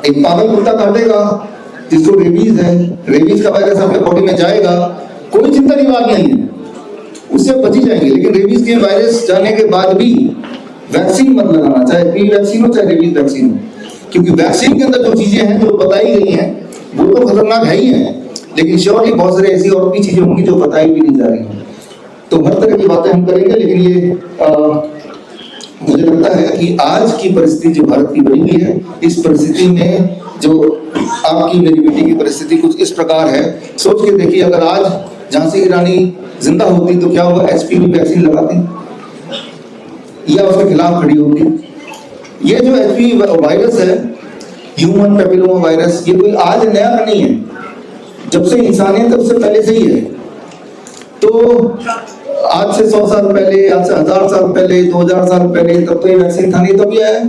एक पागल कुत्ता काटेगा जिसको रेबीज है, रेबीज का वायरस आपके बॉडी में जाएगा, कोई चिंता की बात नहीं है, उससे बच ही जाएंगे। लेकिन रेबीज के वायरस जाने के बाद भी वैक्सीन मत लगाना, चाहे पी वैक्सीन हो चाहे रेबीज वैक्सीन हो, क्योंकि वैक्सीन के अंदर जो चीजें हैं जो बताई गई हैं वो तो खतरनाक है ही है, लेकिन श्योरली बहुत सारी ऐसी और भी चीजें होंगी जो बताई भी नहीं जा रही हैं। तो हर तरह की बातें हम करेंगे, लेकिन ये मुझे लगता है कि आज की परिस्थिति जो भारत की बनी हुई है, इस परिस्थिति में जो आपकी मेरी बेटी की परिस्थिति कुछ इस प्रकार है, सोच के देखिए अगर आज झांसी की रानी जिंदा होती तो क्या हुआ, एचपीवी वैक्सीन लगाती या उसके खिलाफ खड़ी होती। ये जो एचपीवी वायरस है, ह्यूमन पैपिलोमा वायरस, ये कोई आज नया नहीं है, जब से इंसानियत तब से पहले से ही है। तो आज से 100 साल पहले, आज से 1000 साल पहले, 2000 साल पहले, तब तो ये वैक्सीन था नहीं, तब ये आया।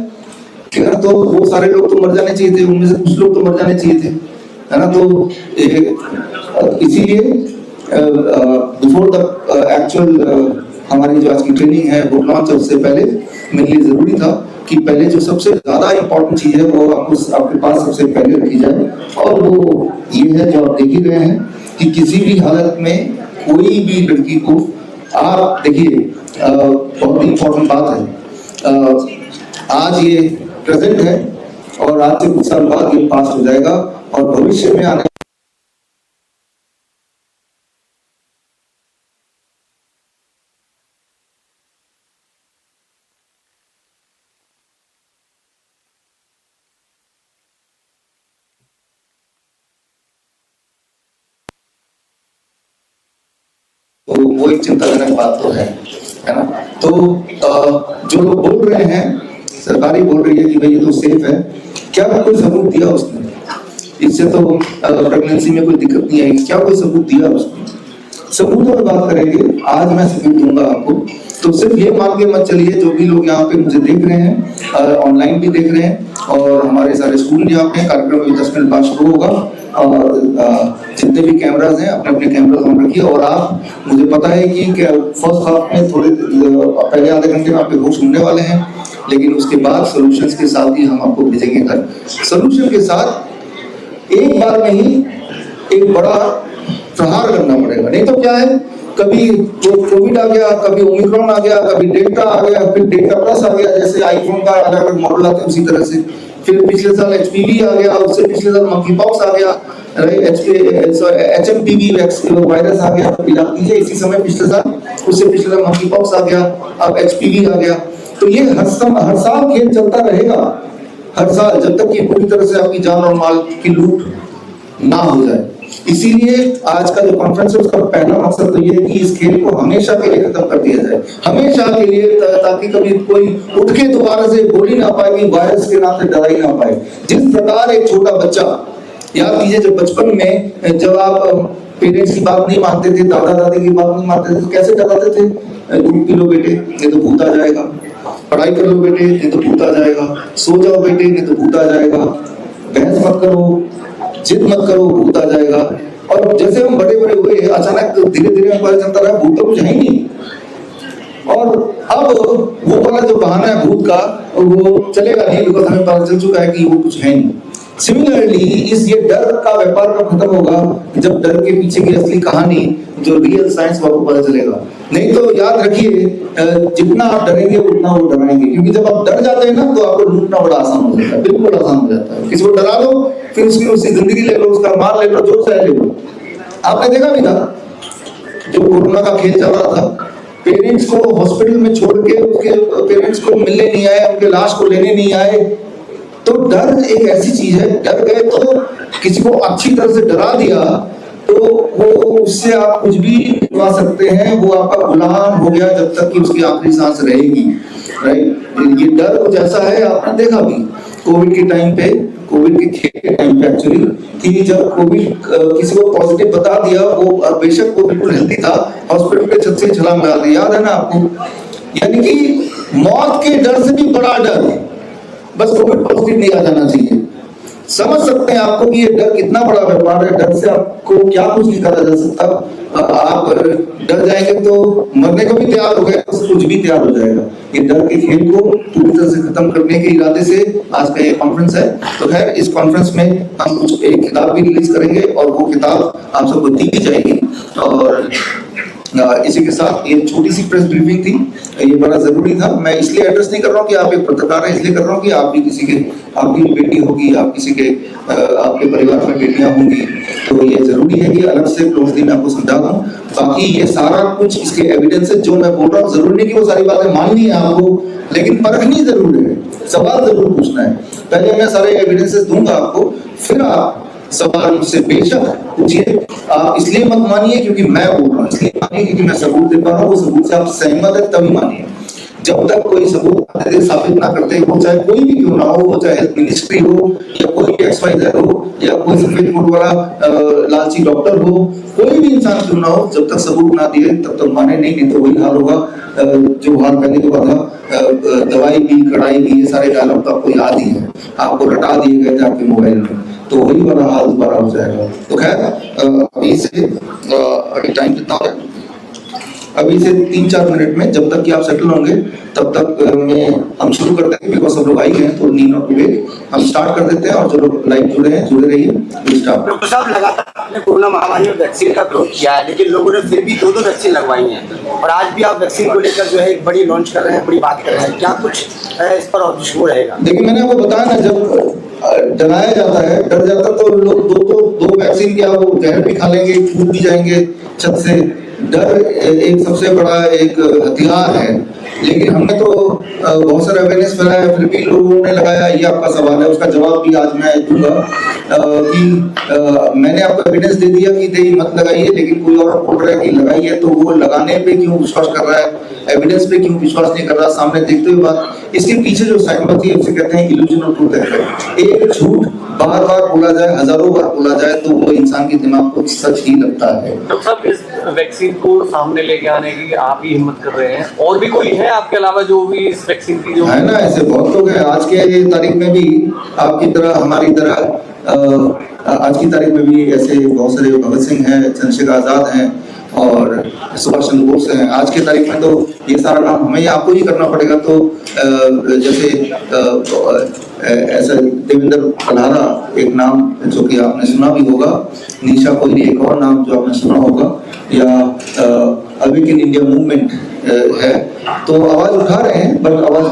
तो वो सारे लोग तो मर जाने चाहिए थे, उनमें से कुछ लोग तो मर जाने चाहिए थे, है ना। तो इसीलिए बिफोर द एक्चुअल हमारी जो आज की ट्रेनिंग है वो लॉन्च, उससे पहले मेरे लिए जरूरी था कि पहले जो सबसे ज्यादा इंपॉर्टेंट चीज है वो आपके पास सबसे पहले रखी जाए, और वो ये है जो आप देख ही रहे हैं कि किसी भी हालत में कोई भी लड़की को, आप देखिए बहुत ही इंपॉर्टेंट बात है, आज ये प्रेजेंट है और आज से कुछ साल बाद ये पास्ट हो जाएगा, और भविष्य में आने वो एक चिंताजनक बात तो है ना। तो जो लोग बोल रहे हैं, सरकारी बोल रही है कि भाई ये तो सेफ है, क्या कोई सबूत दिया उसने? इससे तो प्रेगनेंसी में कोई दिक्कत नहीं आएगी, क्या कोई सबूत दिया उसने? सबूतों में बात करेंगे, आज मैं सबूत दूंगा आपको। तो सिर्फ ये मान के मत चलिए, जो भी लोग यहाँ पे मुझे देख रहे हैं, ऑनलाइन भी देख रहे हैं, और हमारे सारे स्टूडेंट यहाँ पे, कार्यक्रम में 10 मिनट बाद शुरू होगा, और जितने भी कैमराज हैं अपने अपने कैमराज ऑन रखिए। और आप, मुझे पता है कि फर्स्ट हाफ में थोड़े पहले आधे घंटे में आपके होश होने वाले हैं, लेकिन उसके बाद सॉल्यूशंस के साथ ही हम आपको भेजेंगे घर। सॉल्यूशन के साथ एक बार में ही एक बड़ा प्रहार करना पड़ेगा, नहीं तो क्या है, कभी वो कोविड आ गया, कभी ओमिक्रॉन आ गया, कभी डेल्टा आ गया, फिर डेल्टा प्लस आ गया, जैसे आईफोन का अलग अलग मॉडल आते हैं उसी तरह से। फिर पिछले साल एचपीवी आ गया, उससे पिछले साल मंकी पॉक्स आ गया, एचएमपीवी वायरस आ गया, इसी समय पिछले साल, उससे पिछले साल मंकी पॉक्स आ गया, अब एचपीवी आ गया। तो ये हर साल खेल चलता रहेगा, हर साल, जब तक कि पूरी तरह से आपकी जान और माल की लूट ना हो जाए। इसीलिए आज का जो कॉन्फ्रेंस है उसका पहला मकसद तो ये है कि इस खेल को हमेशा के लिए खत्म कर दिया जाए, हमेशा के लिए, ताकि कभी कोई उठ के दोबारा से बोल ही ना पाए कि वायरस के नाम से डरा ही ना पाए। जिस प्रकार एक छोटा बच्चा, याद कीजिए जब बचपन में जब आप पेरेंट्स की बात नहीं मानते थे, दादा दादी की बात नहीं मानते थे, तो कैसे डराते थे? दूध पी लो बेटे, नहीं तो भूत आ जाएगा, पढ़ाई कर लो बेटे, नहीं तो भूत आ जाएगा, सो जाओ बेटे, नहीं तो भूत आ जाएगा, बहस मत करो, जिद मत करो, भूत आ जाएगा। और जैसे हम बड़े बड़े हुए, अचानक धीरे धीरे हमें पता चलता रहा भूत तो कुछ है ही नहीं, और अब वो वाला जो बहाना है भूत का, वो चलेगा नहीं, बिकॉज हमें पता चल चुका है कि वो कुछ है नहीं। सिमिलरली ये डर का व्यापार कब खत्म होगा? जब डर के पीछे की असली कहानी, जो रियल साइंस, आपको पता चलेगा। नहीं तो याद रखिए, जितना आप डरेंगे उतना वो डराएंगे, क्योंकि जब आप डर जाते हैं ना तो आपको लूटना बड़ा आसान हो जाता है, बिल्कुल आसान हो जाता है। किसी को डरा दो, फिर उसकी जिंदगी ले लो, उसका माल ले लो, जो चाहे ले लो। आपने देखा भी था जो कोरोना का खेल चल रहा था, पेरेंट्स को हॉस्पिटल में छोड़ के उसके पेरेंट्स को मिलने नहीं आए, उनके लाश को लेने नहीं आए। तो डर एक ऐसी चीज है, डर गए तो किसी को अच्छी तरह से डरा दिया तो वो, उससे आप कुछ भी करवा सकते हैं, वो आपका गुलाम हो गया जब तक कि उसकी आखिरी सांस रहेगी, राइट। ये डर कुछ ऐसा है, आपने देखा भी कोविड के टाइम पे, कोविड के खेल के टाइम पे एक्चुअली, कि जब कोविड किसी को पॉजिटिव बता दिया, वो बेशक वो बिल्कुल हेल्दी था, हॉस्पिटल पे छत से छलांग लगा दी, याद है ना आपको? यानी कि मौत के डर से भी बड़ा डर, बस कोविड पॉजिटिव नहीं आ जाना चाहिए। समझ सकते हैं आपको कि ये डर कितना बड़ा व्यापार है। डर से आपको क्या कुछ नहीं करा जा सकता। आप डर जाएंगे तो मरने को भी तैयार हो गए तो कुछ भी तैयार हो जाएगा। ये डर के खेल को पूरी तरह से खत्म करने के इरादे से आज का ये कॉन्फ्रेंस है। तो खैर इस कॉन्फ्रेंस में हम कुछ एक किताब भी रिलीज करेंगे और वो किताब आप सबको दी जाएगी। और इसी के साथ ये छोटी सी प्रेस ब्रीफिंग थी, ये बड़ा जरूरी था। मैं इसलिए एड्रेस नहीं कर रहा हूँ कि आप एक पत्रकार हैं, इसलिए कर रहा हूँ कि आप भी किसी के, आपकी बेटी होगी, आप किसी के आपके परिवार में बेटियां होंगी, तो ये जरूरी है कि अलग से क्लोजली मैं आपको समझा दूं। बाकी ये सारा कुछ इसके एविडेंस है जो मैं बोल रहा हूँ। जरूरी नहीं कि वो सारी बातें माननी है आपको, लेकिन परखनी जरूर है, सवाल जरूर पूछना है। पहले मैं सारे एविडेंसेस दूंगा आपको, फिर आप सवाल मुझसे बेशक पूछिए। आप इसलिए मत मानिए क्योंकि मैं बोल रहा हूँ, इसलिए मानिए क्योंकि मैं सबूत दे पा रहा हूँ। वो सबूत से आप सहमत है तभी मानिए। जब तक कोई सबूत साबित ना करते, वो चाहे कोई भी क्यों ना हो, वो चाहे हेल्थ मिनिस्ट्री हो या कोई XYZ हो या कोई सफेद कोट वाला लालची डॉक्टर हो, कोई भी इंसान क्यों ना हो, जब तक सबूत ना दिए तब तक माने नहीं तो वही हाल होगा जो हाल पहले हुआ था। दवाई भी, कड़ाई भी, ये सारे डायलॉग तो आपको याद ही है, आपको रटा दिए गए थे आपके मोबाइल में, तो वही वाला हाल दोबारा हो जाएगा। तो खैर अभी से अभी टाइम कितना हो गया, अभी से 3-4 मिनट में जब तक कि आप सेटल होंगे तब तक हम शुरू करते हैं। बिकॉज सब लोग आई हैं तो नीड नॉट टू वेट, हम स्टार्ट कर देते हैं। और जो लोग लाइव जुड़े हैं जुड़े रहिए। डॉक्टर साहब, लगातार आपने कोरोना महामारी में वैक्सीन का विरोध किया है, लेकिन लोगों ने फिर भी 2 वैक्सीन लगवाई हैं और आज भी आप वैक्सीन को लेकर जो है एक बड़ी लॉन्च कर रहे हैं, बड़ी बात कर रहे हैं। क्या कुछ इस पर ऑब्जेक्शन रहेगा? देखिए, मैंने आपको बताया ना, जब डराया जाता है, डर जाता तो लोग दो वैक्सीन क्या वो जहर भी खा लेंगे, कूद भी जाएंगे छत से। डर एक सबसे बड़ा एक हथियार है, लेकिन हमने तो बहुत सारा अवेयरनेस फैलाया, फिर भी लोगों ने लगाया। ये आपका सवाल है, उसका जवाब भी आज मैं दूंगा कि मैंने आपको एविडेंस दे दिया कि नहीं मत लगाइए, लेकिन कोई और बोल रहा है कि लगाइए, तो वो लगाने पे क्यों विश्वास कर रहा है, एविडेंस पे क्यों विश्वास नहीं कर रहा, सामने देखते हुए बात। इसके पीछे जो साइकोलॉजी है उसे कहते हैं इल्यूजन ऑफ ट्रूथ है। एक झूठ बार बार बोला जाए, हजारों बार बोला जाए, तो वो इंसान के दिमाग को सच ही लगता है। डॉक्टर साहब, इस वैक्सीन को सामने लेके आने की आप ही हिम्मत कर रहे हैं, और भी कोई है आपके अलावा जो भी इस वैक्सीन की जो है ना, ऐसे बहुत लोग हैं। आज के तारीख में भी आपकी तरह, हमारी तरह आज की तारीख में भी ऐसे बहुत सारे भगत सिंह हैं, चंद्रशेखर आजाद हैं और सुभाष चंद्र बोस हैं। आज के तारीख में तो ये सारा काम हमें आपको ही करना पड़ेगा। तो जैसे ऐसा देवेंद्र कल्हारा एक नाम जो कि आपने सुना भी होगा, निशा कोई एक और नाम जो आपने सुना होगा, या अवेकन इंडिया मूवमेंट है। तो आवाज उठा रहे हैं, बट आवाज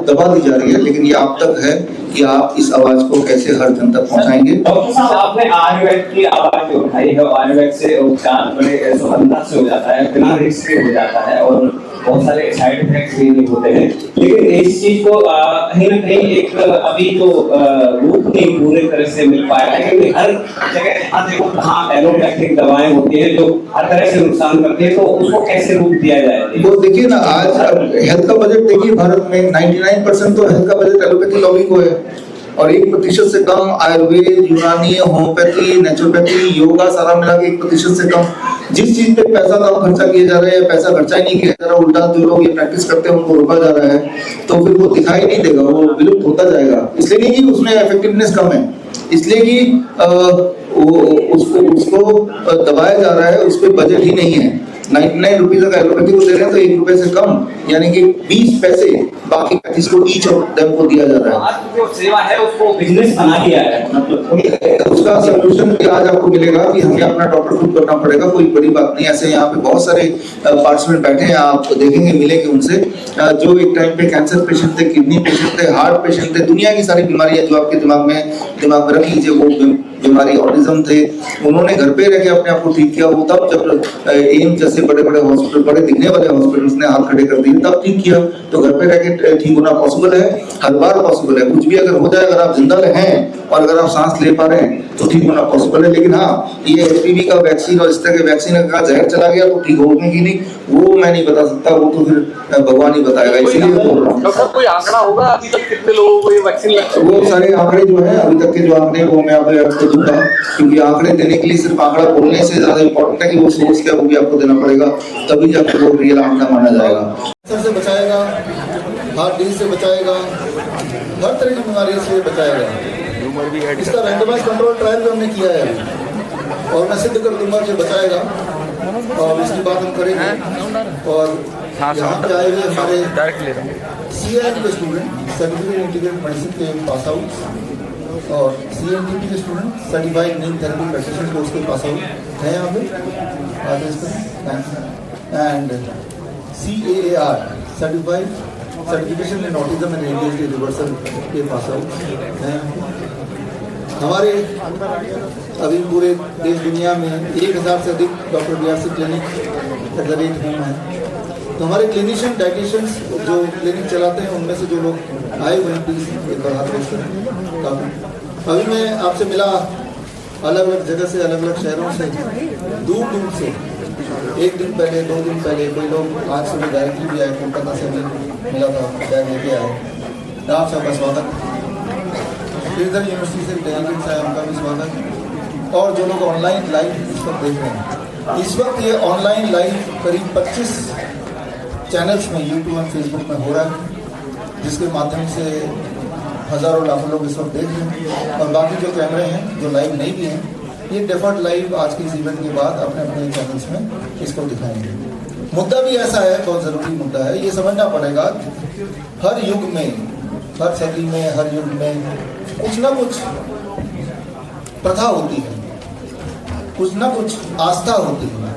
दबा दी जा रही है। लेकिन ये आप तक है कि आप इस आवाज को कैसे हर जन तक पहुंचाएंगे। डॉक्टर साहब, आपने आयुर्वेद की आवाज जो उठाई है, आयुर्वेद से उपचार बड़े सुगमता से हो जाता है, बिना रिस्क के हो जाता है और बहुत सारे साइड इफेक्ट्स भी नहीं होते हैं। लेकिन इस चीज को कहीं ना कहीं एक अभी तो रूप नहीं पूरे तरह से मिल पाया है, क्योंकि हर जगह जहाँ देखो तहाँ एलोपैथिक दवाएं होती हैं जो हर तरह से नुकसान करती है, तो उसको कैसे रूप दिया जाए? वो देखिए ना, आज हेल्थ का बजट देखिए, भारत में 99% तो हेल्थ का बजट एलोपैथी लॉबी को है और 1% से कम आयुर्वेद, यूनानी, होम्योपैथी, नेचुरोपैथी, योगा सारा मिला के 1% से कम। जिस चीज पे पैसा कम खर्चा किया जा रहा है, पैसा खर्चा ही नहीं किया जा रहा, उल्टा जो लोग ये प्रैक्टिस करते हैं उनको रोका जा रहा है, तो फिर वो दिखाई नहीं देगा, वो विलुप्त होता जाएगा। इसलिए नहीं कि उसमें इफेक्टिवनेस कम है, इसलिए कि उसको दबाया जा रहा है, उस पर बजट ही नहीं है। 99 रुपीज अगर एलोपैथी को दे रहे हैं तो 1 रुपए से कम, यानी कि 20 पैसे बाकी 35 को ईच ऑफ देम को दिया जा रहा है। जो सेवा है उसको बिजनेस बना दिया है, मतलब उसका सलूशन आज आपको मिलेगा कि हमें अपना डॉक्टर खुद करना पड़ेगा। कोई बड़ी बात नहीं। ऐसे यहाँ पे बहुत सारे पार्टिसिपेंट बैठे हैं, आप देखेंगे, मिलेंगे उनसे, जो एक टाइम पे कैंसर पेशेंट थे, किडनी पेशेंट थे, हार्ट पेशेंट थे, दुनिया की सारी बीमारियां जो आपके दिमाग में रख लीजिए, वो बीमारी ऑटिज्म थे, उन्होंने घर पे रह के अपने आप को ठीक किया। वो तब जब एम्स जैसे बड़े बड़े हॉस्पिटल, बड़े दिखने वाले हॉस्पिटल्स ने हाथ खड़े कर दिए, तब ठीक किया। तो घर पे रह के ठीक होना पॉसिबल है, हर बार पॉसिबल है। कुछ भी अगर हो जाए, अगर आप जिंदा हैं और अगर आप सांस ले पा रहे हैं तो ठीक होना पॉसिबल है। लेकिन हाँ, ये HPV का वैक्सीन और इस तरह के वैक्सीन का जहर चला गया तो ठीक होगी कि नहीं, वो मैं नहीं बता सकता, वो तो फिर भगवान ही बताएगा। इसलिए बोल रहा हूँ। डॉक्टर, कोई आंकड़ा होगा अभी तक कितने लोगों को ये वैक्सीन लग? वो सारे आंकड़े जो है अभी तक के जो आंकड़े, वो मैं आपको दूंगा, क्योंकि आंकड़े देने के लिए सिर्फ आंकड़ा बोलने से ज्यादा इंपॉर्टेंट है कि वो सोर्स क्या, वो भी आपको देना पड़ेगा, तभी जाकर वो रियल आंकड़ा माना जाएगा। कैंसर से बचाएगा, हार्ट डिजीज से बचाएगा, हर तरह की बीमारी से बचाएगा। इसका रैंडमाइज कंट्रोल ट्रायल हमने किया है अभी, और मैं सिद्ध कर दूंगा कि बचाएगा, और इसकी बात हम करेंगे। और यहाँ पे आए हुए हमारे CIM के स्टूडेंट, सर्टिफिकेट इंटीग्रेटेड मेडिसिन के पास आउट, और CNTP के स्टूडेंट, सर्टिफाइड नीम थेरेपी प्रैक्टिशनर कोर्स के पास आउट है यहाँ पे, and CAAR certified certification in autism and ADHD reversal के पास आउट हैं। हमारे अभी पूरे देश दुनिया में 1000 से अधिक doctor BRC clinic at the rate home है। तो हमारे क्लिनिशियन डाइटिशियंस जो क्लिनिक चलाते हैं, उनमें से जो लोग आए हुए हैं, प्लीज़ एक बार हाथ रेज़ करें। काफ़ी अभी मैं आपसे मिला अलग अलग जगह से, अलग अलग शहरों से, दूर दूर से, एक दिन पहले, 2 दिन पहले, कोई लोग आज सुबह डायरेक्टली भी आए, कोलकाता से भी मिला था, बैग लेके आए। आप सबका स्वागत। इधर यूनिवर्सिटी से डेलीगेट्स आए, उनका भी स्वागत। और जो लोग ऑनलाइन लाइव इस वक्त देख रहे हैं, इस वक्त ये ऑनलाइन लाइव करीब 25 चैनल्स में, यूट्यूब और फेसबुक में हो रहा है, जिसके माध्यम से हज़ारों लाखों लोग इस वक्त देख रहे हैं। और बाकी जो कैमरे हैं, जो लाइव नहीं भी हैं, ये डेफर्ड लाइव आज के इस इवेंट के बाद अपने अपने चैनल्स में इसको दिखाएंगे। मुद्दा भी ऐसा है, बहुत ज़रूरी मुद्दा है, ये समझना पड़ेगा। हर युग में, हर सदी में, हर युग में कुछ ना कुछ प्रथा होती है, कुछ ना कुछ आस्था होती है,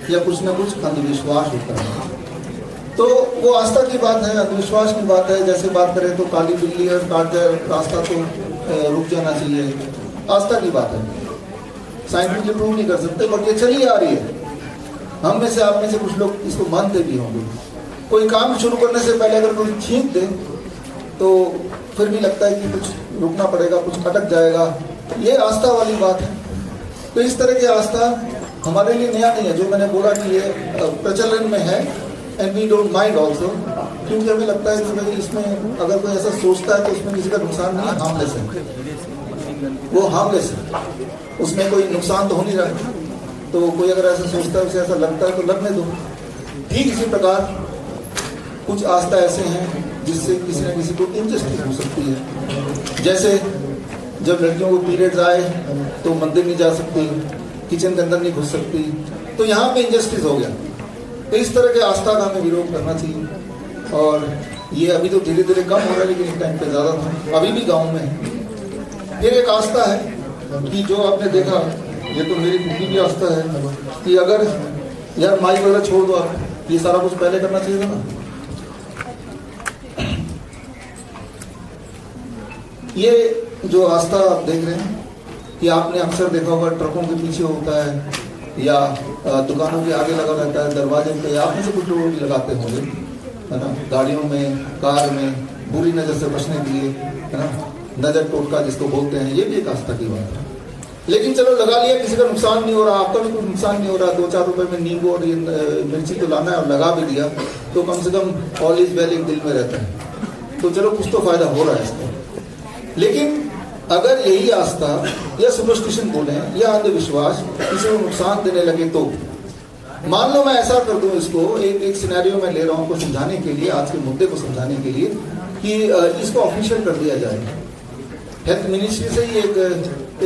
या कुछ ना कुछ अंधविश्वास होता है। तो वो आस्था की बात है, अंधविश्वास की बात है। जैसे बात करें तो काली बिल्ली और काट जाए रास्ता तो रुक जाना चाहिए, आस्था की बात है। साइंटिफिकली प्रूव नहीं कर सकते, बट ये चली आ रही है। हम में से, आप में से कुछ लोग इसको मानते भी होंगे। कोई काम शुरू करने से पहले अगर कोई छींक दे तो फिर भी लगता है कि कुछ रुकना पड़ेगा, कुछ अटक जाएगा। ये आस्था वाली बात है। तो इस तरह की आस्था हमारे लिए नया नहीं है। जो मैंने बोला कि ये प्रचलन में है, and we don't mind also, क्योंकि हमें लगता है कि भाई इसमें अगर कोई ऐसा सोचता है तो उसमें किसी का नुकसान नहीं है, हार्मलेस है, वो हार्मलेस है, उसमें कोई नुकसान तो हो नहीं रहा। तो कोई अगर ऐसा सोचता है, उसे ऐसा लगता है तो लगने दो। ठीक इसी प्रकार कुछ आस्था ऐसे हैं जिससे किसी न किसी को इनजस्टिस हो सकती है। जैसे जब लड़कियों को पीरियड्स आए तो मंदिर नहीं जा सकती, किचन के अंदर नहीं घुस सकती, तो यहाँ पे इनजस्टिस हो गया। तो इस तरह के आस्था का हमें विरोध करना चाहिए। और ये अभी तो धीरे धीरे कम हो रहा है, लेकिन एक टाइम पे ज़्यादा था, अभी भी गाँव में है। फिर एक आस्था है कि जो आपने देखा, ये तो मेरी खुद की आस्था है कि अगर यार माई वगैरह छोड़ दो, आप ये सारा कुछ पहले करना चाहिए था ना। ये जो आस्था आप देख रहे हैं कि आपने अक्सर देखा होगा, ट्रकों के पीछे होता है या दुकानों के आगे लगा रहता है, दरवाजे पे, आप में से कुछ लोग भी लगाते होंगे, है ना, गाड़ियों में, कार में, बुरी नज़र से बचने के लिए, है ना, नज़र टोटका जिसको बोलते हैं। ये भी एक आस्था की बात है। लेकिन चलो लगा लिया, किसी का नुकसान नहीं हो रहा, आपका भी कोई नुकसान नहीं हो रहा, 2-4 रुपए में नींबू और ये मिर्ची तो लाना है और लगा भी दिया, तो कम से कम ऑल इज वेल एक दिल में रहता है। तो चलो कुछ तो फायदा हो रहा है इसका। लेकिन अगर यही आस्था या सुपरस्टिशन बोले या अंधविश्वास किसी को नुकसान देने लगे, तो मान लो मैं ऐसा कर दूं, इसको एक सिनेरियो में ले रहा हूं आपको समझाने के लिए, आज के मुद्दे को समझाने के लिए, कि इसको ऑफिशियल कर दिया जाए। हेल्थ मिनिस्ट्री से ही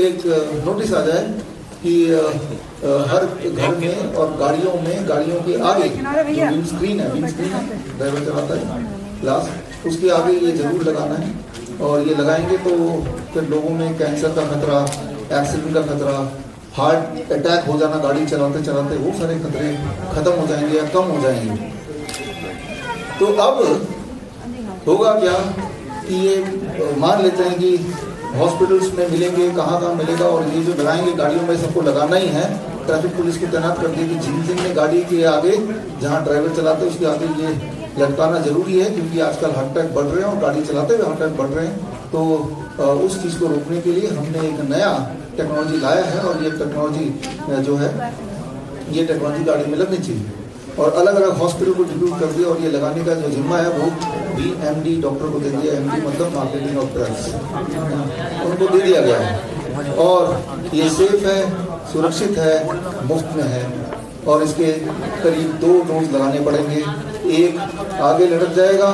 एक नोटिस आ जाए कि हर घर में और गाड़ियों के आगे जो विंड स्क्रीन है, ड्राइवर चलाता है ग्लास, उसके आगे ये जरूर लगाना है। और ये लगाएंगे तो फिर लोगों में कैंसर का खतरा, एक्सीडेंट का खतरा, हार्ट अटैक हो जाना गाड़ी चलाते चलाते, वो सारे खतरे खत्म हो जाएंगे या कम हो जाएंगे। तो अब होगा क्या कि ये मान लेते हैं कि हॉस्पिटल्स में मिलेंगे, कहाँ मिलेगा, और ये जो लगाएंगे गाड़ियों में सबको लगाना ही है। ट्रैफिक पुलिस को तैनात कर देगी, जिन में गाड़ी के आगे, जहाँ ड्राइवर चलाते हैं उसके आगे ये लटकाना जरूरी है, क्योंकि आजकल हार्ट अटैक बढ़ रहे हैं और गाड़ी चलाते हुए हार्ट अटैक बढ़ रहे हैं। तो उस चीज़ को रोकने के लिए हमने एक नया टेक्नोलॉजी लाया है, और ये टेक्नोलॉजी जो है, ये टेक्नोलॉजी गाड़ी में लगनी चाहिए। और अलग अलग हॉस्पिटल को डिस्ट्रीब्यूट कर दिया, और ये लगाने का जो जिम्मा है वो BMD डॉक्टर को दे दिया। MD मतलब मार्केटिंग ऑफ ड्रग्स, उनको दे दिया गया है। और ये सेफ है, सुरक्षित है, मुफ्त में है। और इसके करीब 2 डोज लगाने पड़ेंगे, एक आगे लटक जाएगा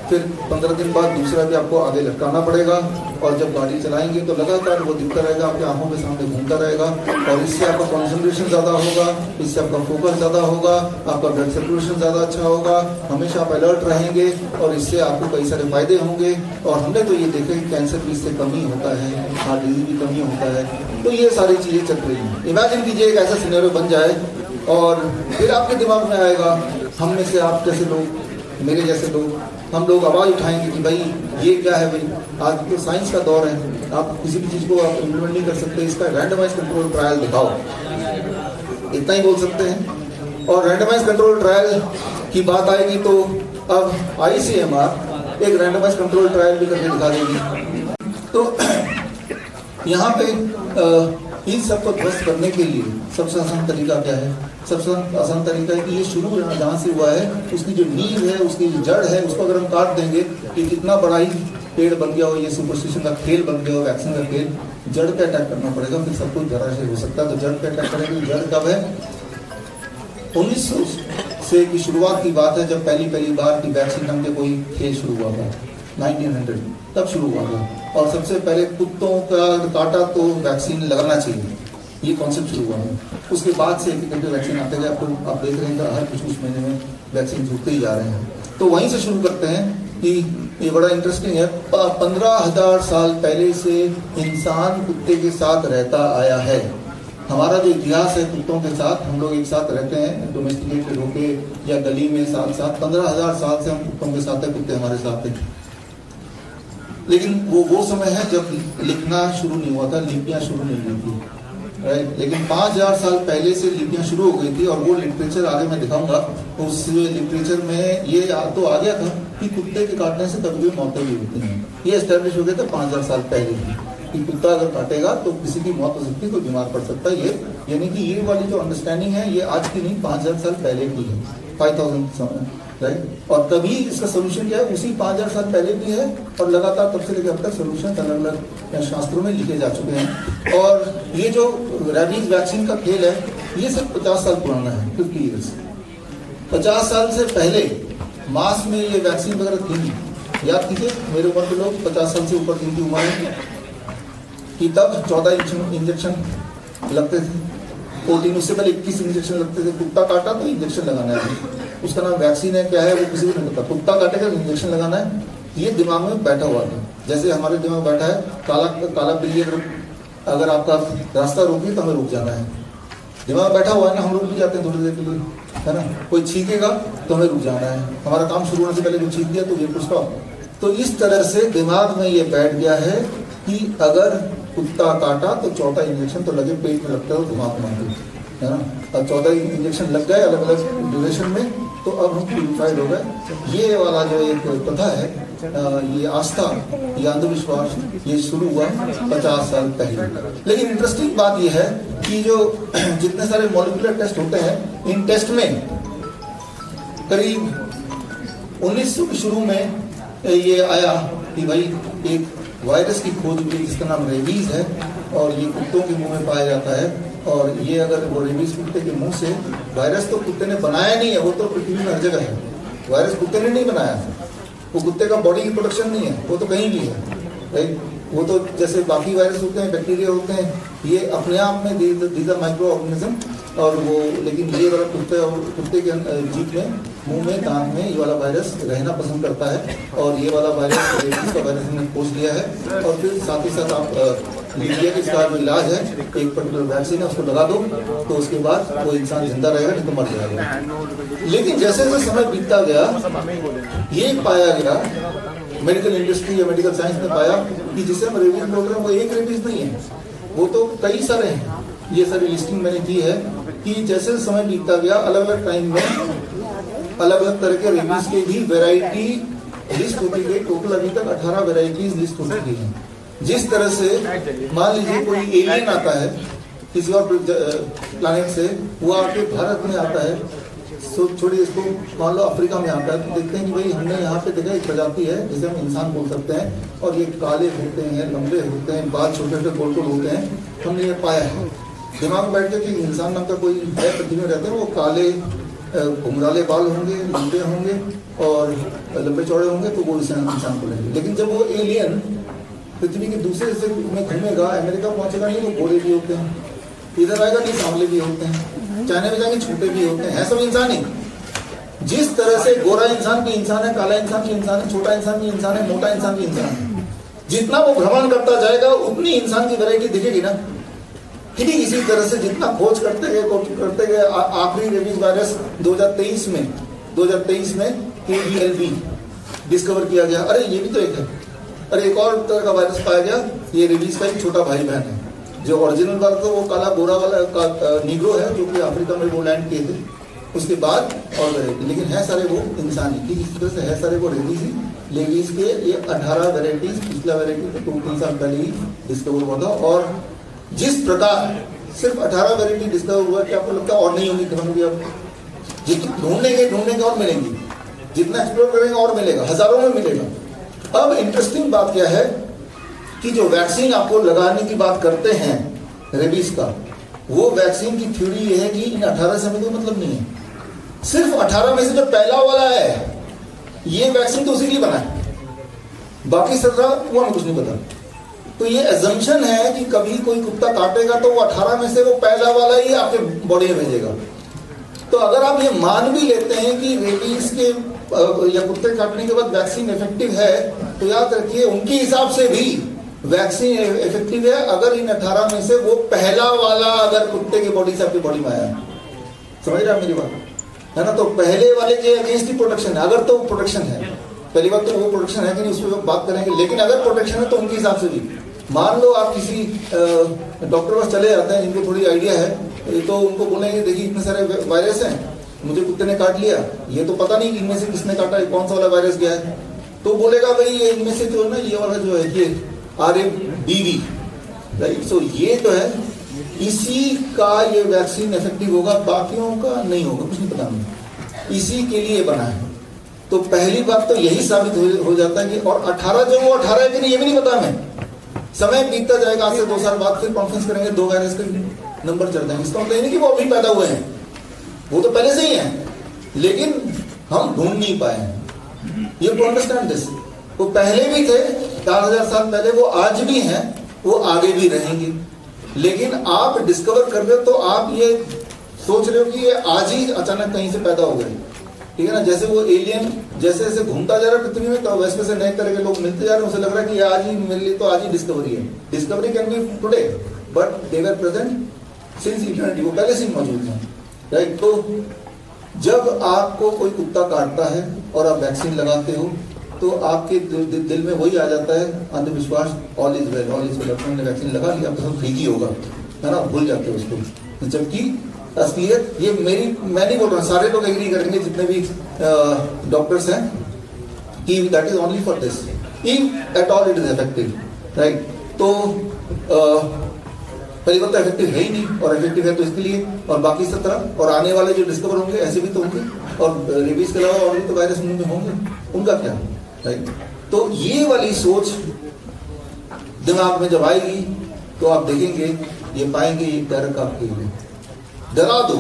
फिर 15 दिन बाद दूसरा भी आपको आगे लटकाना पड़ेगा, और जब गाड़ी चलाएंगे तो लगातार वो दिखता रहेगा, आपकी आंखों के सामने घूमता रहेगा, और इससे आपका कॉन्सेंट्रेशन ज़्यादा होगा, इससे आपका फोकस ज़्यादा होगा, आपका ब्लड सर्कुलेशन ज़्यादा अच्छा होगा, हमेशा आप अलर्ट रहेंगे, और इससे आपको कई सारे फायदे होंगे। और हमने तो ये देखा कि कैंसर भी इससे कमी होता है, हार्ट डिजीज भी कमी होता है। तो ये सारी चीज़ें चल रही हैं। इमेजिन कीजिए एक ऐसा सिनेरियो बन जाए, और फिर आपके दिमाग में आएगा, हम में से आप जैसे लोग, मेरे जैसे लोग, हम लोग आवाज़ उठाएंगे कि भाई ये क्या है, भाई आज तो साइंस का दौर है, आप किसी भी चीज़ को आप इम्प्लीमेंट नहीं कर सकते, इसका रैंडमाइज कंट्रोल ट्रायल दिखाओ, इतना ही बोल सकते हैं। और रैंडमाइज कंट्रोल ट्रायल की बात आएगी तो अब ICMR एक रैंडमाइज कंट्रोल ट्रायल भी करके दिखा देगी। तो यहाँ पे इन सबको ध्वस्त करने के लिए सबसे आसान तरीका क्या है? सबसे आसान तरीका है कि ये शुरू जहाँ से हुआ है, उसकी जो नींव है, उसकी जो जड़ है, उसको अगर हम काट देंगे, कि कितना बड़ा ही पेड़ बन गया हो, ये सुपरस्टिशन का खेल बन गया हो, वैक्सीन का खेल, जड़ पे अटैक करना पड़ेगा, फिर सब कुछ जरा से हो सकता है। तो जड़ पे अटैक करेंगे। जड़ कब है? 1900 से की शुरुआत की बात है, जब पहली बार की वैक्सीन नाम के कोई खेल शुरू हुआ था, 1900 तब शुरू हुआ था। और सबसे पहले कुत्तों का काटा तो वैक्सीन लगाना चाहिए, ये कॉन्सेप्ट शुरू हुआ है। उसके बाद से एक वैक्सीन आते गए, आपको आप देख रहे हैं हर कुछ महीने में वैक्सीन जुड़ते ही जा रहे हैं। तो वहीं से शुरू करते हैं कि ये बड़ा इंटरेस्टिंग है। 15,000 साल पहले से इंसान कुत्ते के साथ रहता आया है। हमारा जो इतिहास है कुत्तों के साथ, हम लोग एक साथ रहते हैं डोमेस्टिकेटेड होके या गली में साथ 15,000 साल से हम कुत्तों के साथ हैं, कुत्ते हमारे साथ हैं। लेकिन वो समय है जब लिखना शुरू नहीं हुआ था, लिपियाँ शुरू नहीं हुई थी, राइट। लेकिन 5,000 साल पहले से लिपियाँ शुरू हो गई थी, और वो लिटरेचर आगे मैं दिखाऊंगा। उस लिटरेचर में ये तो आ गया था कि कुत्ते के काटने से कभी भी मौतें भी होती हैं। ये एस्टेब्लिश हो गया था 5,000 साल पहले कि कुत्ता अगर काटेगा तो किसी की मौत हो सकती है, कोई बीमार पड़ सकता है। ये यानी कि ये वाली जो अंडरस्टैंडिंग है, ये आज की नहीं, 5,000 साल पहले की है, 5,000, राइट। और तभी इसका सोल्यूशन क्या है, उसी 5,000 साल पहले भी है, और लगातार तब से लेकर अब तक सोल्यूशन अलग अलग शास्त्रों में लिखे जा चुके हैं। और ये जो रेबीज वैक्सीन का खेल है, ये सिर्फ 50 साल पुराना है, 50 ईयर्स। 50 साल से पहले मास में ये वैक्सीन वगैरह थी नहीं। याद कीजिए, मेरे उम्र के लोग 50 साल से ऊपर जिनकी उम्र है, कि तब 14 इंजेक्शन लगते थे, 14, उससे पहले 21 इंजेक्शन लगते थे। कुत्ता काटा तो इंजेक्शन लगाना है, उसका नाम वैक्सीन है, क्या है वो किसी को नहीं पता। कुत्ता काटेगा तो इंजेक्शन लगाना है, ये दिमाग में बैठा हुआ था। जैसे हमारे दिमाग में बैठा है काला बिल्ली अगर आपका रास्ता रोकी तो हमें रुक जाना है, दिमाग बैठा हुआ है ना, हम रुक भी जाते हैं थोड़ी देर के लिए, है ना। कोई छींकेगा तो हमें रुक जाना है, हमारा काम शुरू होने से पहले जो छींक दिया तो ये कुछ। तो इस तरह से दिमाग में ये बैठ गया है कि अगर कुत्ता काटा तो 14 इंजेक्शन तो लगे, पेट में लगता है तो दिमाग में, है ना। अब 14 इंजेक्शन लग गए अलग अलग ड्यूरेशन में, तो अब हम प्यूरिफाइड हो गए। ये वाला जो एक प्रथा है, ये आस्था, ये अंधविश्वास, ये शुरू हुआ 50 साल पहले। लेकिन इंटरेस्टिंग बात ये है कि जो जितने सारे मॉलिक्यूलर टेस्ट होते हैं, इन टेस्ट में करीब 1900 के शुरू में ये आया कि भाई एक वायरस की खोज हुई जिसका नाम रेबीज है, और ये कुत्तों के मुंह में पाया जाता है। और ये अगर वो रेबीज कुत्ते के मुंह से, वायरस तो कुत्ते ने बनाया नहीं है, वो तो पृथ्वी में हर जगह है, वायरस कुत्ते ने नहीं बनाया, वो कुत्ते का बॉडी की प्रोडक्शन नहीं है, वो तो कहीं भी है, राइट। वो तो जैसे बाकी वायरस होते हैं, बैक्टीरिया होते हैं, ये अपने आप में दीज आर माइक्रो ऑर्गेनिज्म, और वो, लेकिन ये वाला कुत्ते के जीभ में, मुंह में, दांत में ये वाला वायरस रहना पसंद करता है। और ये वाला वायरस रेबीज का वायरस हमने खोज लिया है। और फिर साथ ही साथ आप लीजिए कि इसका जो इलाज है, एक पर्टिकुलर वैक्सीन है, उसको लगा दो तो उसके बाद वो इंसान जिंदा रहेगा, नहीं तो मर जाएगा। लेकिन जैसे जैसे समय बीतता गया, ये पाया गया, मेडिकल इंडस्ट्री या मेडिकल साइंस ने पाया कि जिसे हम रेबीज बोल रहे हैं वो एक रेबीज नहीं है, वो तो कई सारे हैं। ये सारी लिस्टिंग मैंने की है कि जैसे समय बीतता गया, अलग अलग टाइम में अलग अलग तरह के रेबीज की भी वैरायटी लिस्ट होती गई। टोटल अभी तक 18 वैरायटीज लिस्ट हो चुकी हैं। जिस तरह से मान लीजिए कोई एलियन आता है किसी और प्लैनेट से, वो आके भारत में आता है, छोड़िए इसको, मान लो अफ्रीका में आता है, तो देखते हैं कि भाई हमने यहाँ पे देखा एक प्रजाति है जिसे हम इंसान बोल सकते हैं, और ये काले होते हैं, लंबे होते हैं, बाल छोटे छोटे गोल गोल होते हैं, हमने ये पाया है। दिमाग में बैठ के कि इंसान नाम का कोई है पृथ्वी में रहते हैं, वो काले घुंघराले बाल होंगे, लंबे होंगे और लंबे चौड़े होंगे तो वो इंसान को लेंगे। लेकिन जब वो एलियन पृथ्वी के दूसरे हिस्से में घूमेगा, अमेरिका पहुंचेगा नहीं तो गोरे भी होते हैं, इधर आएगा नहीं सांवले भी होते हैं, चाइना में जाएंगे छोटे भी होते हैं, सब इंसान ही। जिस तरह से गोरा इंसान भी इंसान है, काला इंसान भी इंसान है, छोटा इंसान भी इंसान है, मोटा इंसान भी इंसान है। जितना वो भ्रमण करता जाएगा उतनी इंसान की वैरायटी दिखेगी ना। ठीक इसी तरह से जितना खोज करते गए आखिरी रेबीज वायरस 2023 में KELB डिस्कवर किया गया। अरे ये भी तो एक है, अरे एक और तरह का वायरस पाया गया, ये रेबीज का एक छोटा भाई बहन है। जो ओरिजिनल वाला तो वो काला गोरा वाला नीग्रो है जो कि अफ्रीका में वो लैंड किए थे, उसके बाद और वैरायटी, लेकिन है सारे वो इंसान ही। ठीक इसी तरह से है सारे वो रेबीज ही। लेबीज के ये 18 वैरायटीज, पिछला वैरायटी तो 2-3 साल पहले ही डिस्कवर हुआ था। और जिस प्रकार सिर्फ 18 वैरायटी डिस्कवर हुआ, क्या आपको लगता है और नहीं होंगी कहीं भी? अब जितने ढूंढेंगे और मिलेंगी, जितना एक्सप्लोर करेंगे और मिलेगा, हजारों में मिलेगा। अब इंटरेस्टिंग बात क्या है कि जो वैक्सीन आपको लगाने की बात करते हैं रेबीज का, वो वैक्सीन की थ्योरी ये है कि इन 18 से हमें कोई मतलब नहीं है। सिर्फ 18 में से जो पहला वाला है ये वैक्सीन तो उसी लिए बना है, बाकी 17 वो हमें कुछ नहीं पता। तो ये एजम्पशन है कि कभी कोई कुत्ता काटेगा तो वो 18 में से वो पहला वाला ही आपके बॉडी में भेजेगा। तो अगर आप ये मान भी लेते हैं कि रेबीज के या कुत्ते काटने के बाद वैक्सीन इफेक्टिव है, तो याद रखिए उनके हिसाब से भी वैक्सीन इफेक्टिव है अगर इन 18 में से वो पहला वाला अगर कुत्ते की बॉडी से आपकी बॉडी में आया। समझ रहे हैं मेरी बात, है ना? तो पहले वाले के अगेंस्ट ही प्रोटेक्शन है, अगर तो प्रोटेक्शन है। पहली बात तो वो प्रोटेक्शन है कि नहीं, उस पर बात करेंगे। लेकिन अगर प्रोटेक्शन है तो उनके हिसाब से भी, मान लो आप किसी डॉक्टर पास चले जाते हैं जिनको थोड़ी आइडिया है, तो उनको बोलेंगे देखिए इतने सारे वायरस हैं, मुझे कुत्ते ने काट लिया, ये तो पता नहीं कि इनमें से किसने काटा है, कौन सा वाला वायरस गया है। तो बोलेगा भाई ये इनमें से जो है ना, ये वाला जो है ये RMDV, राइट। सो ये तो है, इसी का ये वैक्सीन इफेक्टिव होगा, बाकियों का नहीं होगा, कुछ नहीं पता नहीं, इसी के लिए बना है। तो पहली बात तो यही साबित हो जाता है कि, और 18 जो वो 18 है कि नहीं ये भी नहीं पता हमें। समय बीतता जाएगा, आज से 2 साल बाद फिर कॉन्फ्रेंस करेंगे, 2 वायरस के नंबर चढ़ जाएंगे। इसका मतलब नहीं कि वो अभी पैदा हुए हैं, वो तो पहले से ही हैं, लेकिन हम ढूंढ नहीं पाए हैं। You to understand this. वो पहले भी थे 4000 साल पहले, वो आज भी हैं, वो आगे भी रहेंगे। लेकिन आप डिस्कवर कर रहे हो तो आप ये सोच रहे हो कि ये आज ही अचानक कहीं से पैदा हो गए, ठीक है ना? जैसे वो एलियन जैसे जैसे घूमता जा रहा है पृथ्वी में, तो वैसे वैसे नए तरह के लोग मिलते जा रहे हैं, उसे लग रहा है कि आज ही मेरे लिए तो आज ही डिस्कवरी है। Discovery can be today but they were present since eternity, वो पहले से ही मौजूद हैं, राइट। तो जब आपको कोई कुत्ता काटता है और आप वैक्सीन लगाते हो तो आपके दिल में वही आ जाता है अंधविश्वास, all is well, all is well, अपने वैक्सीन लगा लिया तो सब ठीक ही होगा, है ना? भूल जाते हो उसको। जबकि असलियत ये मैं नहीं बोल रहा, सारे लोग एग्री करेंगे जितने भी डॉक्टर्स हैं कि that is only for this, if at all it is effective, right. तो पहली बात तो इफेक्टिव है ही नहीं, और इफेक्टिव है तो इसके लिए, और बाकी 17 और आने वाले जो डिस्कवर होंगे ऐसे भी तो होंगे, और रेबीज के अलावा और भी तो वायरस में होंगे, उनका क्या, राइट। तो ये वाली सोच दिमाग में जब आएगी तो आप देखेंगे, ये पाएंगे ये डर का खेल। डरा दो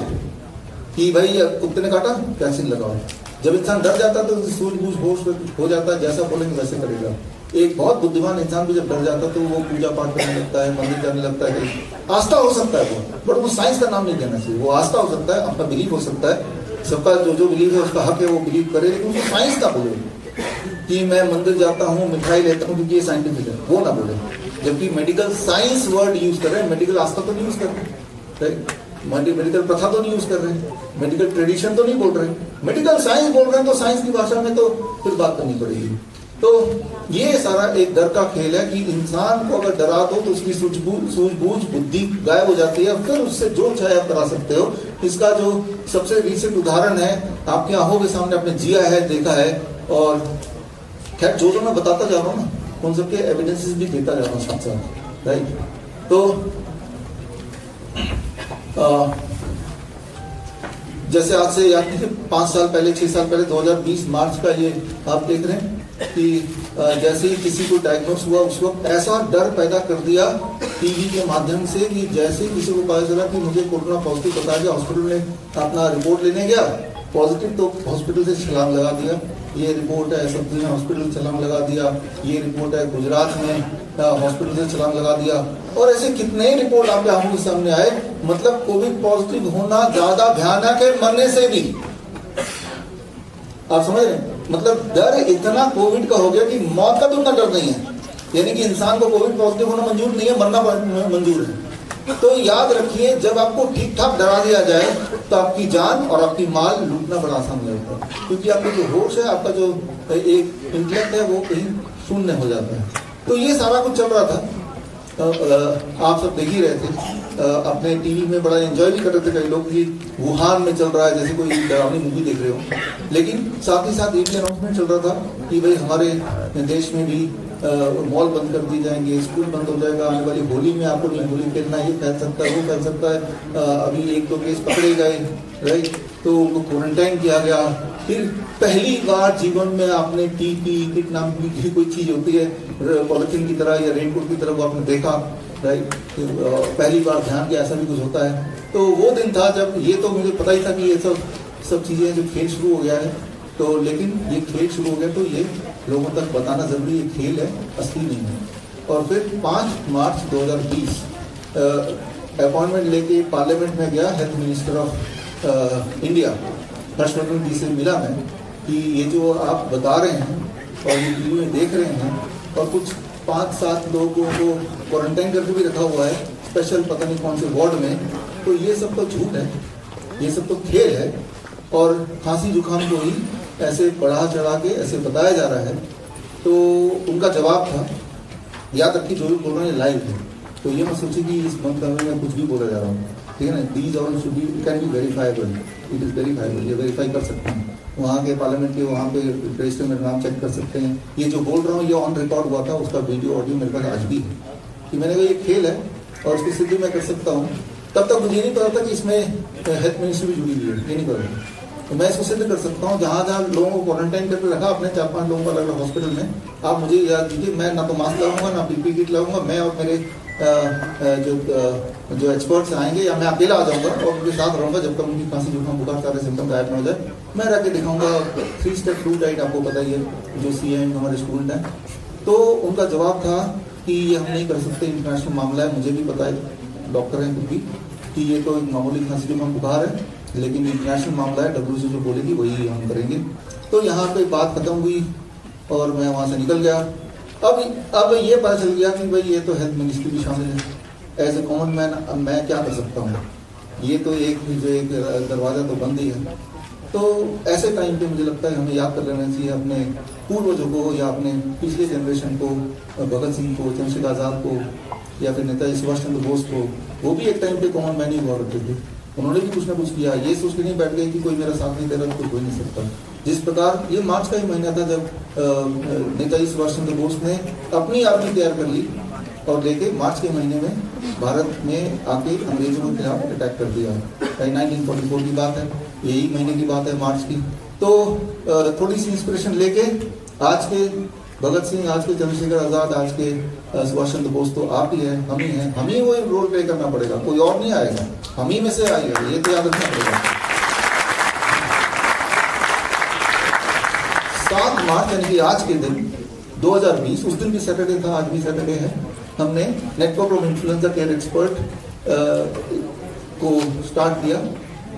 कि भाई कुत्ते ने काटा वैक्सीन लगाओ। जब इंसान डर जाता है तो सूझबूझ होश हो जाता है, जैसा बोलेंगे वैसे करेगा। एक बहुत बुद्धिमान इंसान भी जब डर जाता है तो वो पूजा पाठ करने लगता है, मंदिर जाने लगता है। आस्था हो सकता है वो, बट वो साइंस का नाम नहीं देना चाहिए। वो आस्था हो सकता है, अपना बिलीफ हो सकता है, सबका जो बिलीव है उसका हक है, वो बिलीव करे, लेकिन उसको साइंस का बोले कि मैं मंदिर जाता हूँ, मिठाई लेता हूँ क्योंकि ये साइंटिफिक है, वो ना बोले। जबकि मेडिकल साइंस वर्ड यूज कर रहे हैं, मेडिकल आस्था तो नहीं यूज कर रहे, राइट। मेडिकल प्रथा तो नहीं यूज कर रहे हैं, मेडिकल ट्रेडिशन तो नहीं बोल रहे हैं, मेडिकल साइंस बोल रहे हैं, तो साइंस की भाषा में तो फिर बात करनी पड़ेगी। तो ये सारा एक डर का खेल है कि इंसान को अगर डरा दो तो उसकी सूझबूझ बुद्धि गायब हो जाती है, फिर उससे जो चाहे आप करा सकते हो। इसका जो सबसे रिसेंट उदाहरण है आपकी आंखों के सामने आपने जिया है, देखा है, और खैर जो मैं बताता जा रहा हूँ ना, उन सबके एविडेंसेस भी देता जा रहा हूँ साथ साथ, राइट। तो जैसे आज से याद कीजिए 5 साल पहले, 6 साल पहले, 2020 मार्च का ये आप देख रहे हैं कि जैसे ही किसी को डायग्नोस हुआ उस वक्त ऐसा डर पैदा कर दिया टीवी के माध्यम से कि जैसे ही किसी को पता चला कि मुझे कोरोना पॉजिटिव बताया गया, हॉस्पिटल में अपना रिपोर्ट लेने गया, पॉजिटिव तो हॉस्पिटल से छलांग लगा दिया, ये रिपोर्ट है सब ने हॉस्पिटल से छलांग लगा दिया, ये रिपोर्ट है गुजरात में हॉस्पिटल से छलांग लगा दिया, और ऐसे कितने रिपोर्ट आपके आंखों के सामने आए। मतलब कोविड पॉजिटिव होना ज्यादा भयानक है मरने से भी, आप समझ रहे हैं? मतलब डर इतना कोविड का हो गया कि मौत का तो उतना डर नहीं है, यानी कि इंसान को कोविड पॉजिटिव होना मंजूर नहीं है, मरना मंजूर है। तो याद रखिए, जब आपको ठीक ठाक डरा दिया जाए तो आपकी जान और आपकी माल लूटना बड़ा आसान हो जाता है, क्योंकि आपका जो होश है, आपका जो एक इंटेलेक्ट है, वो कहीं शून्य हो जाता है। तो ये सारा कुछ चल रहा था, आप सब देख ही रहे थे, अपने टीवी में बड़ा एंजॉय भी कर रहे थे कई लोग कि वुहान में चल रहा है, जैसे कोई डरावनी मूवी देख रहे हो। लेकिन साथ ही साथ ये भी अनाउंसमेंट चल रहा था कि भाई हमारे देश में भी मॉल बंद कर दिए जाएंगे, स्कूल बंद हो जाएगा, आने वाली होली में आपको नहीं होली खेलना, ये फैल सकता है, वो फैल सकता है। अभी 1-2 केस पकड़े गए, राइट, तो उनको क्वारंटाइन किया गया। फिर पहली बार जीवन में आपने टीपी किट नाम की कोई चीज होती है पॉलिथीन की तरह या रेनकोट की तरह, वो आपने देखा, राइट, पहली बार ध्यान किया ऐसा भी कुछ होता है। तो वो दिन था जब, ये तो मुझे पता ही था कि ये सब चीजें जो खेल शुरू हो गया है, तो लेकिन ये खेल शुरू हो गया तो ये लोगों तक बताना जरूरी, ये खेल है, असली नहीं है। और फिर 5 मार्च 2020 अपॉइंटमेंट लेके पार्लियामेंट में गया health minister of India Harshvardhan ji से मिला मैं कि ये जो आप बता रहे हैं और ये टीवी में देख रहे हैं, और कुछ 5-7 लोगों को क्वारंटाइन करके भी रखा हुआ है स्पेशल पता नहीं कौन से वार्ड में, तो ये सब तो झूठ है, ये सब तो खेल है। और खांसी जुकाम को ही ऐसे बढ़ा चढ़ा के ऐसे बताया जा रहा है। तो उनका जवाब था, याद रखिए जो भी बोल रहे हैं लाइव है, तो ये मत सोचिए कि इस बंद करने में कुछ भी बोला जा रहा हूँ, ठीक है ना। दीज और should be can be verifiable, it is verifiable, ये वेरीफाई कर सकते हैं, वहाँ के पार्लियामेंट के वहाँ पे रजिस्टर में नाम चेक कर सकते हैं। ये जो बोल रहा हूँ ये ऑन रिकॉर्ड हुआ था, उसका वीडियो ऑडियो मेरे पास आज भी है कि मैंने कहा ये खेल है और उसकी सिद्धि मैं कर सकता हूँ। तब तक मुझे नहीं पता था कि इसमें हेल्थ मिनिस्ट्री भी जुड़ी हुई है, ये नहीं पता, तो मैं इसको सिद्ध कर सकता हूँ। जहाँ जहाँ लोगों को क्वारंटाइन करके रखा आपने 4-5 लोगों को अलग अलग हॉस्पिटल में, आप मुझे याद दीजिए, मैं ना तो मास्क लगाऊंगा ना पीपी किट लगाऊंगा, मैं और मेरे जो एक्सपर्ट्स आएंगे, या मैं अकेला आ जाऊंगा और उनके साथ रहूंगा जब तक उनकी खांसी जुकाम बुखार सारे सिम्टम गायब न हो जाए। मैं रह के दिखाऊंगा 3 स्टेप फ्लू डाइट, आपको पता ही है, जो CIM हमारे स्टूडेंट हैं। तो उनका जवाब था कि ये हम नहीं कर सकते, इंटरनेशनल मामला है, मुझे भी पता है, डॉक्टर हैं खुद भी, कि ये तो एक मामूली खांसी जुकाम बुखार है, लेकिन इंटरनेशनल मामला है, WHO जो बोलेगी वही हम करेंगे। तो यहाँ पे बात खत्म हुई और मैं वहाँ से निकल गया। अब ये पता चल गया कि भाई ये तो हेल्थ मिनिस्ट्री भी शामिल है, एज ए कॉमन मैन मैं क्या कर सकता हूँ, ये तो एक दरवाज़ा तो बंद ही है। तो ऐसे टाइम पे मुझे लगता है हमें याद कर लेना चाहिए अपने पूर्वजों को, या अपने पिछले जनरेशन को, भगत सिंह को, चंद्रशेखर आज़ाद को, या फिर नेताजी सुभाष चंद्र बोस को। वो भी एक टाइम पे कॉमन मैन ही हुआ करते थे, उन्होंने भी कुछ ना कुछ किया। ये सोच के नहीं बैठ गए कि कोई मेरा साथ नहीं दे रहा तो कोई नहीं सकता। जिस प्रकार ये मार्च का ही महीना था जब नेताजी सुभाष चंद्र बोस ने अपनी आर्मी तैयार कर ली और लेके मार्च के महीने में भारत में आके अंग्रेजों के खिलाफ अटैक कर दिया। 1944 की बात है, यही महीने की बात है मार्च की। तो थोड़ी सी इंस्पिरेशन लेके आज के भगत सिंह, आज के चंद्रशेखर आज़ाद, आज के सुभाष चंद्र बोस तो आप ही हैं, हम ही हैं, हम ही वो रोल प्ले करना पड़ेगा, कोई और नहीं आएगा, हम ही में से आएगा, ये तो याद रखना पड़ेगा। 7 मार्च यानी कि आज के दिन 2020, उस दिन भी सैटरडे था, आज भी सैटरडे है, हमने network of influenza care expert को स्टार्ट किया,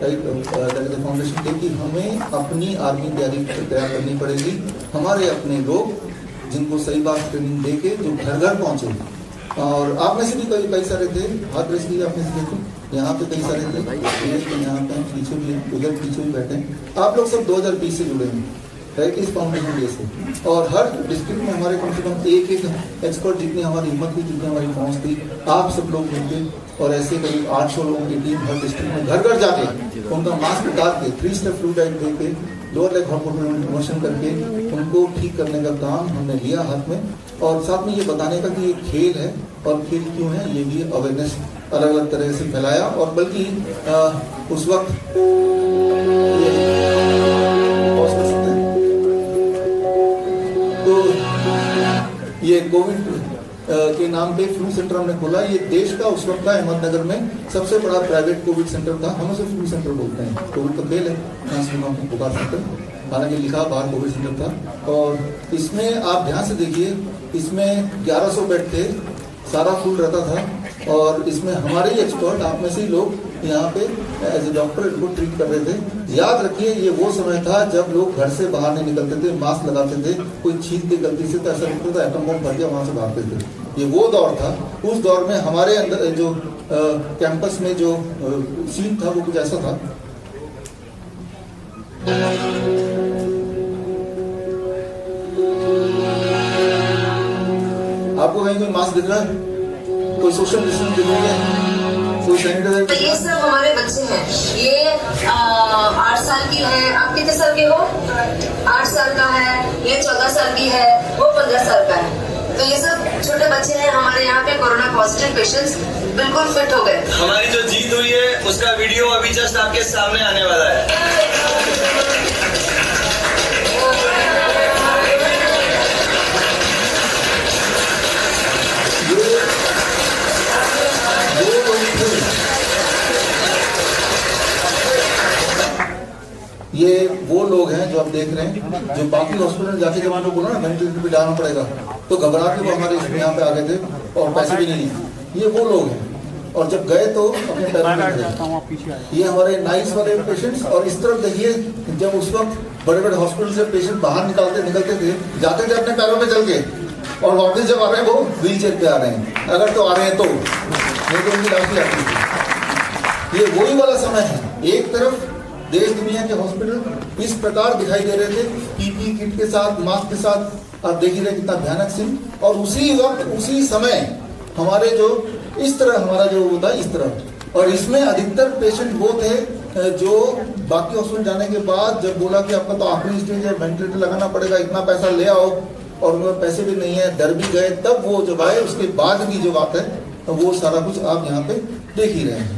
फाउंडेशन डे की। हमें अपनी आर्मी तैयार करनी पड़ेगी, हमारे अपने लोग जिनको सही बात ट्रेनिंग दे के जो घर घर पहुंचे। और आप में से भी कई सारे थे, हाथ रेस लिए आप में से देखो, यहाँ पे कई सारे थे, यहाँ पे पीछे भी, उधर पीछे भी बैठे। आप लोग सब 2020 से जुड़े हैं, राइट, इस फाउंडेशन डे से। और हर डिस्ट्रिक्ट में हमारे कम से कम एक एक्सपर्ट, जितनी हमारी हिम्मत थी, जितनी हमारी पहुँच थी, आप सब लोग मिलते, और ऐसे करीब 800 लोगों की टीम हर डिस्ट्रिक्ट में घर घर जाके उनका मास्क उतार के 3 स्टेप फ्लू डाइट दे के लोअर लेग प्रमोशन करके उनको ठीक करने का काम हमने लिया हाथ में। और साथ में ये बताने का कि ये खेल है और खेल क्यों है, ये भी अवेयरनेस अलग अलग तरह से फैलाया। और बल्कि उस वक्त तो ये कोविड के नाम पे फ्लू सेंटर हमने खोला। ये देश का उस वक्त का अहमदनगर में सबसे बड़ा प्राइवेट कोविड सेंटर था। हम उसे फ्लू सेंटर बोलते हैं, कोविड तो फेल है, बुखार सेंटर, हालांकि लिखा बाहर कोविड सेंटर था। और इसमें आप ध्यान से देखिए, इसमें 1100 बेड थे, सारा फुल रहता था। और इसमें हमारे ही एक्सपर्ट, आप में से ही लोग यहाँ पे एज ए डॉक्टर इनको ट्रीट कर रहे थे। याद रखिए, ये वो समय था जब लोग घर से बाहर नहीं निकलते थे, मास्क लगाते थे, कोई छींक के गलती से तो ऐसा लगता था एटम बम फट गया, वहाँ से भागते थे। ये वो दौर था। उस दौर में हमारे अंदर जो कैंपस में जो सीन था वो कुछ ऐसा था। आपको कहीं कोई मास्क दिख रहा है, कोई सोशल डिस्टेंस दिख रही है, कोई सैनिटाइजर? ये सब हमारे बच्चे हैं। ये 8 साल की है। आप कितने साल के हो? 8 साल का है। ये 14 साल की है, वो 15 साल का है। तो ये सब छोटे बच्चे हैं हमारे यहाँ पे कोरोना पॉजिटिव पेशेंट्स बिल्कुल फिट हो गए। हमारी जो जीत हुई है उसका वीडियो अभी जस्ट आपके सामने आने वाला है। ये वो लोग हैं जो आप देख रहे हैं, जो बाकी हॉस्पिटल जाके जब आपको बोला ना वेंटिलेटर पे डालना पड़ेगा, तो घबरा के वो हमारे यहाँ पे आ गए थे और पैसे भी नहीं लिए। ये वो लोग हैं, और जब गए तो अपने पैरों में खड़े। ये हमारे नाइस वाले पेशेंट्स। और इस तरफ देखिए, जब उस वक्त बड़े बड़े हॉस्पिटल से पेशेंट बाहर निकलते थे, जाते थे अपने पैरों पे चल के, और वापस जब आ रहे हैं वो व्हील चेयर पे आ रहे हैं, अगर तो आ रहे हैं तो, नहीं तो उनकी लाश आती थी। ये वही वाला समय है। एक तरफ देश दुनिया के हॉस्पिटल इस प्रकार दिखाई दे रहे थे, पीपी किट के साथ, मास्क के साथ। आप देख रहे कितना भयानक सीन। और उसी वक्त उसी समय हमारे जो इस तरह हमारा जो होता है इस तरह, और इसमें अधिकतर पेशेंट वो थे जो बाकी हॉस्पिटल जाने के बाद जब बोला कि आपका तो आखिरी स्टेज है, वेंटिलेटर लगाना पड़ेगा, इतना पैसा ले आओ, और उनमें पैसे भी नहीं है, डर भी गए, तब वो जब आए उसके बाद की जो बात है वो सारा कुछ आप यहाँ पे देख ही रहे हैं।